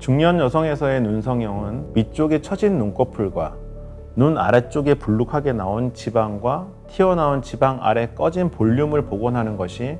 중년 여성에서의 눈성형은 위쪽에 처진 눈꺼풀과 눈 아래쪽에 불룩하게 나온 지방과 튀어나온 지방 아래 꺼진 볼륨을 복원하는 것이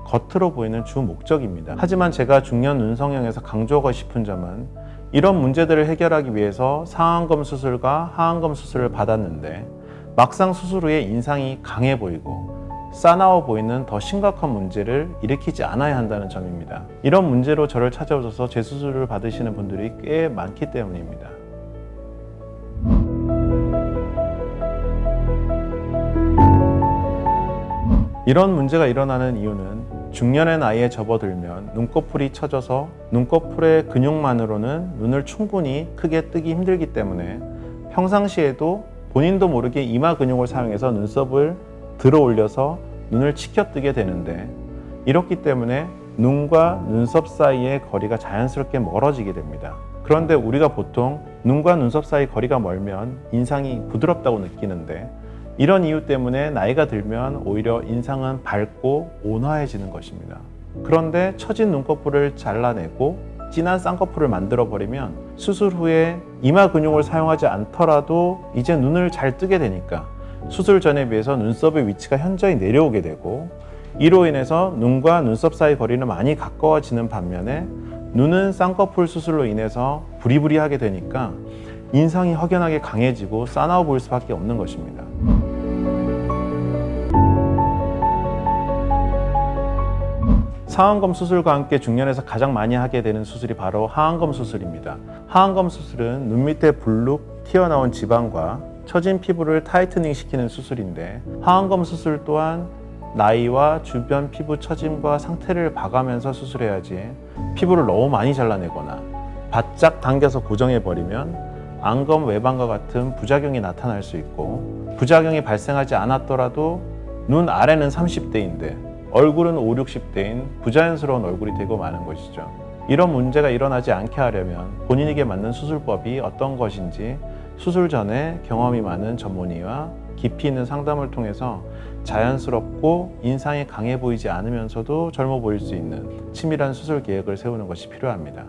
겉으로 보이는 주 목적입니다. 하지만 제가 중년 눈성형에서 강조하고 싶은 점은 이런 문제들을 해결하기 위해서 상안검 수술과 하안검 수술을 받았는데 막상 수술 후에 인상이 강해 보이고 싸나워 보이는 더 심각한 문제를 일으키지 않아야 한다는 점입니다. 이런 문제로 저를 찾아오셔서 재수술을 받으시는 분들이 꽤 많기 때문입니다. 이런 문제가 일어나는 이유는 중년의 나이에 접어들면 눈꺼풀이 처져서 눈꺼풀의 근육만으로는 눈을 충분히 크게 뜨기 힘들기 때문에 평상시에도 본인도 모르게 이마 근육을 사용해서 눈썹을 들어 올려서 눈을 치켜뜨게 되는데, 이렇기 때문에 눈과 눈썹 사이의 거리가 자연스럽게 멀어지게 됩니다. 그런데 우리가 보통 눈과 눈썹 사이 거리가 멀면 인상이 부드럽다고 느끼는데, 이런 이유 때문에 나이가 들면 오히려 인상은 밝고 온화해지는 것입니다. 그런데 처진 눈꺼풀을 잘라내고 진한 쌍꺼풀을 만들어 버리면 수술 후에 이마 근육을 사용하지 않더라도 이제 눈을 잘 뜨게 되니까 수술 전에 비해서 눈썹의 위치가 현저히 내려오게 되고, 이로 인해서 눈과 눈썹 사이 거리는 많이 가까워지는 반면에 눈은 쌍꺼풀 수술로 인해서 부리부리하게 되니까 인상이 확연하게 강해지고 싸나워 보일 수밖에 없는 것입니다. 상안검 수술과 함께 중년에서 가장 많이 하게 되는 수술이 바로 하안검 수술입니다. 하안검 수술은 눈 밑에 불룩 튀어나온 지방과 처진 피부를 타이트닝 시키는 수술인데, 하안검 수술 또한 나이와 주변 피부 처짐과 상태를 봐가면서 수술해야지 피부를 너무 많이 잘라내거나 바짝 당겨서 고정해버리면 안검 외방과 같은 부작용이 나타날 수 있고, 부작용이 발생하지 않았더라도 눈 아래는 30대인데 얼굴은 5, 60대인 부자연스러운 얼굴이 되고 마는 것이죠. 이런 문제가 일어나지 않게 하려면 본인에게 맞는 수술법이 어떤 것인지 수술 전에 경험이 많은 전문의와 깊이 있는 상담을 통해서 자연스럽고 인상이 강해 보이지 않으면서도 젊어 보일 수 있는 치밀한 수술 계획을 세우는 것이 필요합니다.